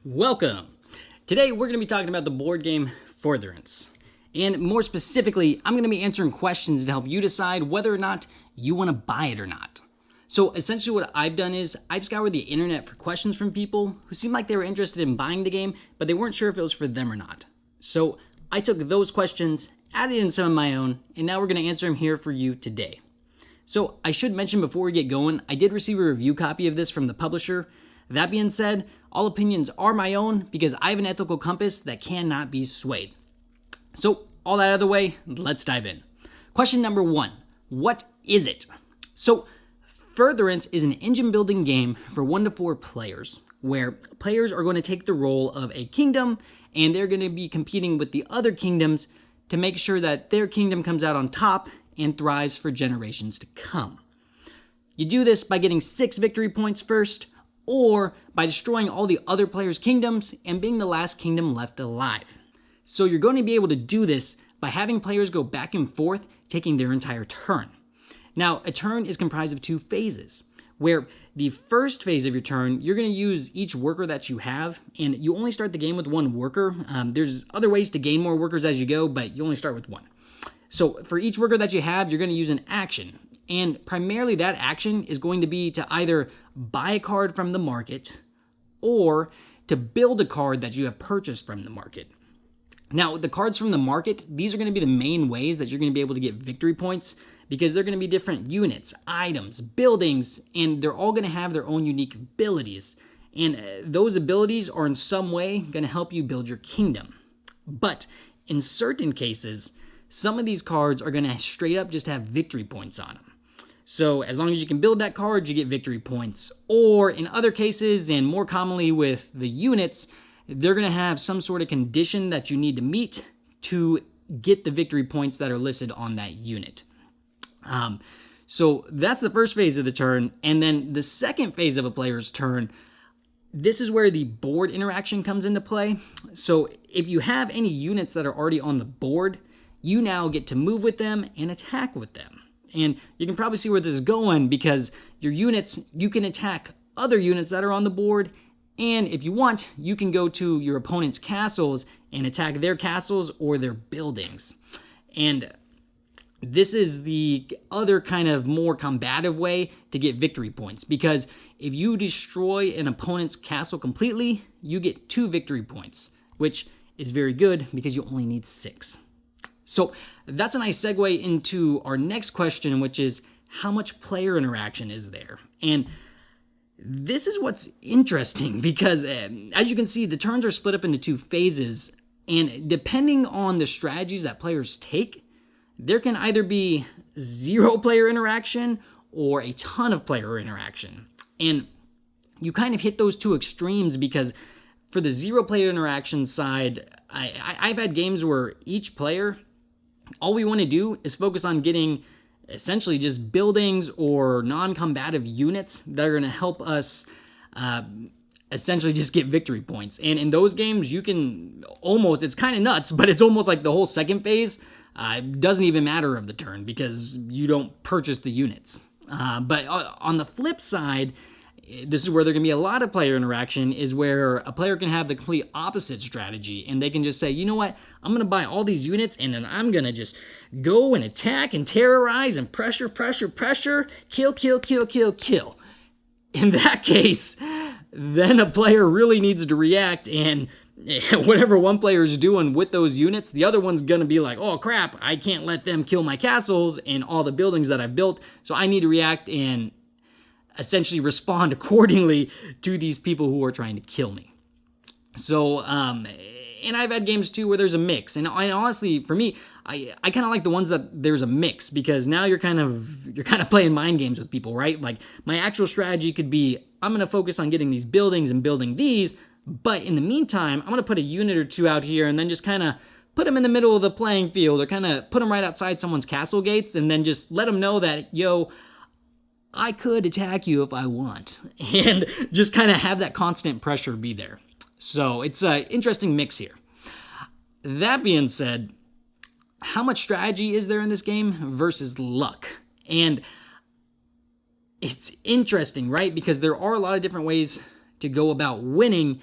Welcome! Today we're going to be talking about the board game Furtherance. And more specifically, I'm going to be answering questions to help you decide whether or not you want to buy it or not. So essentially what I've done is I've scoured the internet for questions from people who seemed like they were interested in buying the game, but they weren't sure if it was for them or not. So I took those questions, added in some of my own, and now we're going to answer them here for you today. So I should mention before we get going, I did receive a review copy of this from the publisher. That being said, all opinions are my own because I have an ethical compass that cannot be swayed. So all that out of the way, let's dive in. Question number 1, what is it? So Furtherance is an engine building game for 1 to 4 players, where players are going to take the role of a kingdom and they're going to be competing with the other kingdoms to make sure that their kingdom comes out on top and thrives for generations to come. You do this by getting 6 victory points first, or by destroying all the other players' kingdoms and being the last kingdom left alive. So you're going to be able to do this by having players go back and forth, taking their entire turn. Now, a turn is comprised of 2 phases, where the first phase of your turn, you're going to use each worker that you have, and you only start the game with 1 worker. There's other ways to gain more workers as you go, but you only start with 1. So for each worker that you have, you're going to use an action. And primarily that action is going to be to either buy a card from the market or to build a card that you have purchased from the market. Now, the cards from the market, these are going to be the main ways that you're going to be able to get victory points because they're going to be different units, items, buildings, and they're all going to have their own unique abilities. And those abilities are in some way going to help you build your kingdom. But in certain cases, some of these cards are going to straight up just have victory points on them. So as long as you can build that card, you get victory points. Or in other cases, and more commonly with the units, they're going to have some sort of condition that you need to meet to get the victory points that are listed on that unit. So that's the first phase of the turn. And then the second phase of a player's turn, this is where the board interaction comes into play. So if you have any units that are already on the board, you now get to move with them and attack with them. And you can probably see where this is going because your units, you can attack other units that are on the board. And if you want, you can go to your opponent's castles and attack their castles or their buildings. And this is the other kind of more combative way to get victory points, because if you destroy an opponent's castle completely, you get 2 victory points, which is very good because you only need 6. So that's a nice segue into our next question, which is how much player interaction is there? And this is what's interesting because as you can see, the turns are split up into 2 phases, and depending on the strategies that players take, there can either be 0 player interaction or a ton of player interaction. And you kind of hit those 2 extremes because for the 0 player interaction side, I've had games where each player, all we want to do is focus on getting essentially just buildings or non-combative units that are going to help us essentially just get victory points. And in those games, you can almost, it's kind of nuts, but it's almost like the whole second phase doesn't even matter of the turn because you don't purchase the units. But on the flip side, this is where there can be a lot of player interaction, is where a player can have the complete opposite strategy and they can just say, you know what, I'm going to buy all these units and then I'm going to just go and attack and terrorize and pressure, kill. In that case, then a player really needs to react, and whatever one player is doing with those units, the other one's going to be like, oh crap, I can't let them kill my castles and all the buildings that I've built, so I need to react and essentially respond accordingly to these people who are trying to kill me. So, and I've had games too where there's a mix. And honestly, for me, I kind of like the ones that there's a mix, because now you're kind of playing mind games with people, right? Like my actual strategy could be, I'm going to focus on getting these buildings and building these, but in the meantime, I'm going to put a unit or 2 out here and then just kind of put them in the middle of the playing field, or kind of put them right outside someone's castle gates, and then just let them know that, yo, I could attack you if I want, and just kind of have that constant pressure be there. So it's an interesting mix here. That being said, how much strategy is there in this game versus luck? And it's interesting, right? Because there are a lot of different ways to go about winning,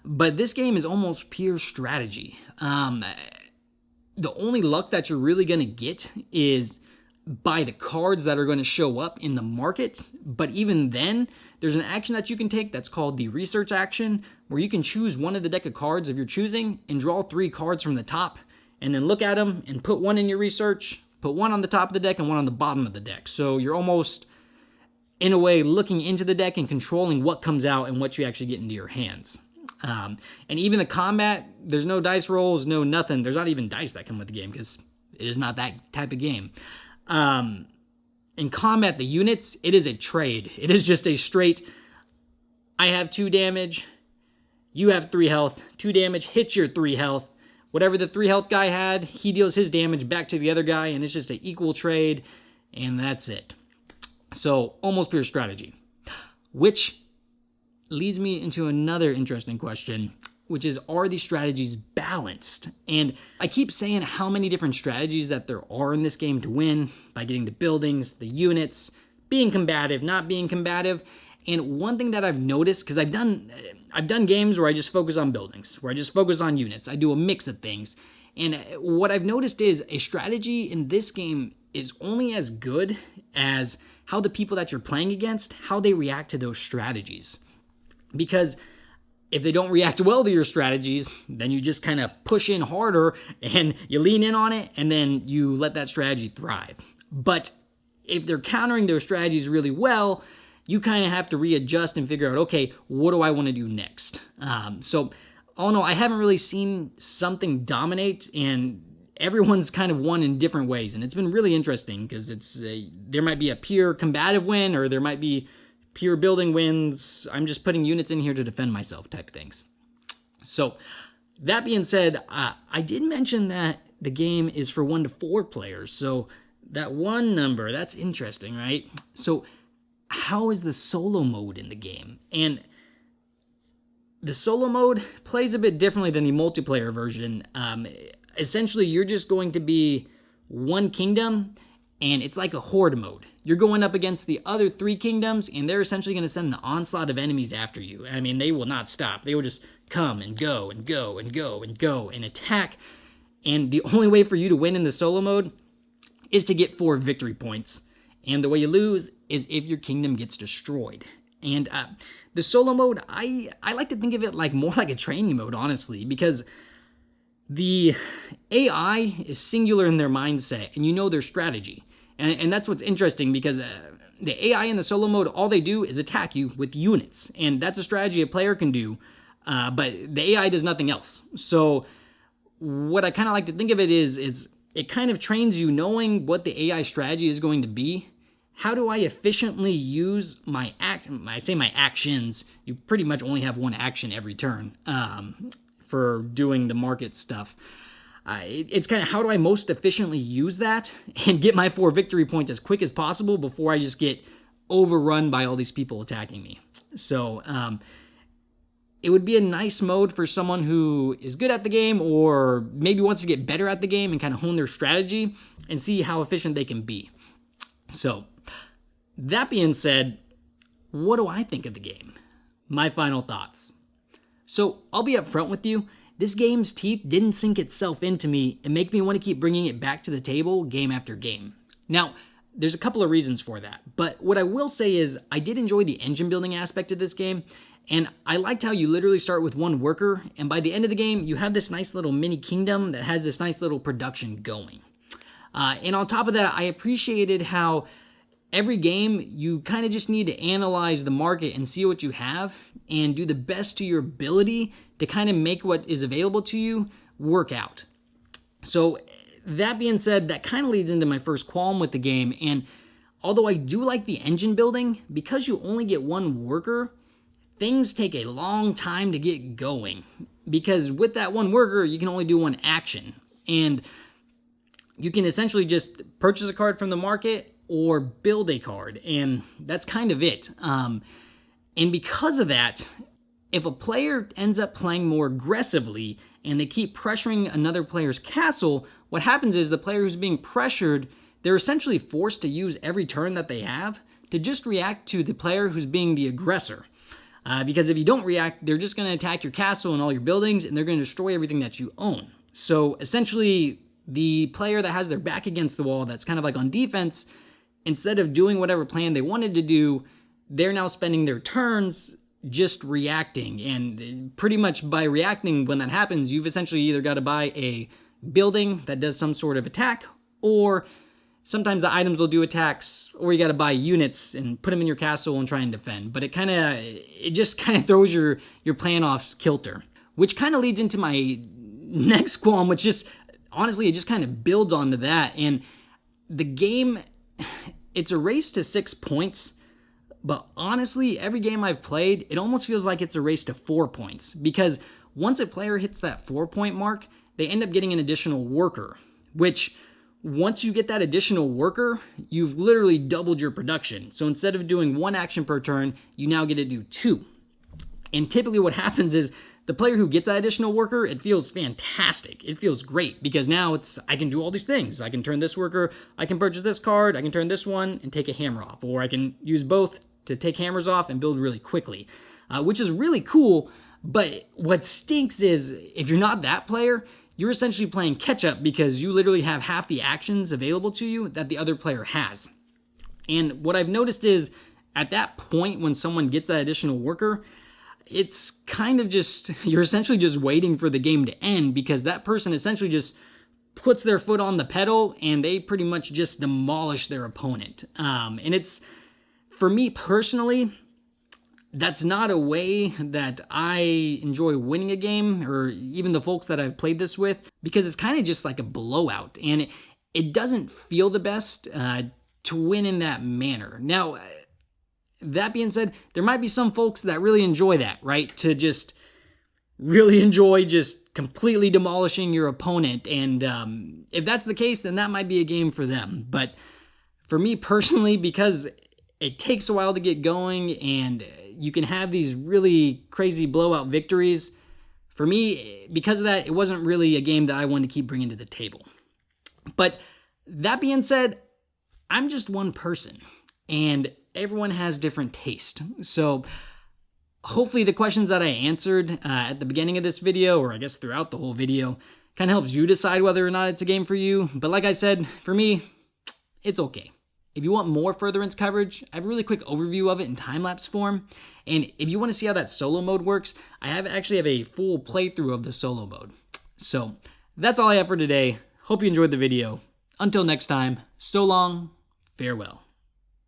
But this game is almost pure strategy. The only luck that you're really going to get is by the cards that are going to show up in the market. But even then, there's an action that you can take that's called the research action, where you can choose one of the deck of cards of your choosing and draw 3 cards from the top, and then look at them and put one in your research, put one on the top of the deck and one on the bottom of the deck. So you're almost, in a way, looking into the deck and controlling what comes out and what you actually get into your hands. And even the combat, there's no dice rolls, no nothing. There's not even dice that come with the game because it is not that type of game. In combat, the units, it is a trade. It is just a straight, I have 2 damage, you have 3 health, 2 damage, hits your 3 health. Whatever the 3 health guy had, he deals his damage back to the other guy, and it's just an equal trade, and that's it. So, almost pure strategy. Which leads me into another interesting question, which is, are these strategies balanced? And I keep saying how many different strategies that there are in this game to win by getting the buildings, the units, being combative, not being combative. And one thing that I've noticed, because I've done games where I just focus on buildings, where I just focus on units. I do a mix of things. And what I've noticed is a strategy in this game is only as good as how the people that you're playing against, how they react to those strategies. Because if they don't react well to your strategies, then you just kind of push in harder and you lean in on it, and then you let that strategy thrive. But if they're countering those strategies really well, you kind of have to readjust and figure out, okay, what do I want to do next? So, all in all, I haven't really seen something dominate, and everyone's kind of won in different ways. And it's been really interesting because there might be a pure combative win, or there might be pure building wins. I'm just putting units in here to defend myself type things. So, that being said, I did mention that the game is for 1 to 4 players. So, that 1 number, that's interesting, right? So, how is the solo mode in the game? And the solo mode plays a bit differently than the multiplayer version. Essentially, you're just going to be 1 kingdom, and it's like a horde mode. You're going up against the other 3 kingdoms, and they're essentially going to send an onslaught of enemies after you. I mean, they will not stop. They will just come and go and go and go and go and attack. And the only way for you to win in the solo mode is to get 4 victory points. And the way you lose is if your kingdom gets destroyed. And the solo mode, I like to think of it like more like a training mode, honestly, because the AI is singular in their mindset, and you know their strategy. And that's what's interesting, because the AI in the solo mode, all they do is attack you with units. And that's a strategy a player can do, but the AI does nothing else. So what I kind of like to think of it is it kind of trains you knowing what the AI strategy is going to be. How do I efficiently use my I say my actions. You pretty much only have 1 action every turn for doing the market stuff. It's kind of how do I most efficiently use that and get my 4 victory points as quick as possible before I just get overrun by all these people attacking me. So it would be a nice mode for someone who is good at the game, or maybe wants to get better at the game and kind of hone their strategy and see how efficient they can be. So, that being said, what do I think of the game? My final thoughts. So, I'll be upfront with you. This game's teeth didn't sink itself into me and make me want to keep bringing it back to the table game after game. Now, there's a couple of reasons for that, but what I will say is I did enjoy the engine building aspect of this game, and I liked how you literally start with 1 worker, and by the end of the game, you have this nice little mini kingdom that has this nice little production going. And on top of that, I appreciated how every game, you kind of just need to analyze the market and see what you have and do the best to your ability to kind of make what is available to you work out. So that being said, that kind of leads into my first qualm with the game. And although I do like the engine building, because you only get 1 worker, things take a long time to get going. Because with that 1 worker, you can only do 1 action. And you can essentially just purchase a card from the market or build a card, and that's kind of it. And because of that, if a player ends up playing more aggressively and they keep pressuring another player's castle, what happens is the player who's being pressured, they're essentially forced to use every turn that they have to just react to the player who's being the aggressor. Because if you don't react, they're just going to attack your castle and all your buildings, and they're going to destroy everything that you own. So essentially, the player that has their back against the wall, that's kind of like on defense, instead of doing whatever plan they wanted to do, they're now spending their turns just reacting. And pretty much by reacting, when that happens, you've essentially either got to buy a building that does some sort of attack, or sometimes the items will do attacks, or you got to buy units and put them in your castle and try and defend. But it just kind of throws your plan off kilter, which kind of leads into my next qualm, which just honestly, it just kind of builds onto that. And the game, it's a race to 6 points, but honestly, every game I've played, it almost feels like it's a race to 4 points, because once a player hits that 4-point mark, they end up getting an additional worker, which once you get that additional worker, you've literally doubled your production. So instead of doing 1 action per turn, you now get to do 2. And typically what happens is the player who gets that additional worker, it feels fantastic. It feels great, because now I can do all these things. I can turn this worker, I can purchase this card, I can turn this one and take a hammer off, or I can use both to take hammers off and build really quickly, which is really cool. But what stinks is if you're not that player, you're essentially playing catch up, because you literally have half the actions available to you that the other player has. And what I've noticed is at that point when someone gets that additional worker, it's kind of just, you're essentially just waiting for the game to end, because that person essentially just puts their foot on the pedal and they pretty much just demolish their opponent. And it's, for me personally, that's not a way that I enjoy winning a game, or even the folks that I've played this with, because it's kind of just like a blowout, and it doesn't feel the best to win in that manner. Now, that being said, there might be some folks that really enjoy that, right? To just really enjoy just completely demolishing your opponent, and if that's the case, then that might be a game for them. But for me personally, because it takes a while to get going, and you can have these really crazy blowout victories, for me, because of that, it wasn't really a game that I wanted to keep bringing to the table. But that being said, I'm just one person, and everyone has different taste. So hopefully the questions that I answered at the beginning of this video, or I guess throughout the whole video, kind of helps you decide whether or not it's a game for you. But like I said, for me, it's okay. If you want more Furtherance coverage, I have a really quick overview of it in time-lapse form. And if you want to see how that solo mode works, I actually have a full playthrough of the solo mode. So that's all I have for today. Hope you enjoyed the video. Until next time, so long, farewell.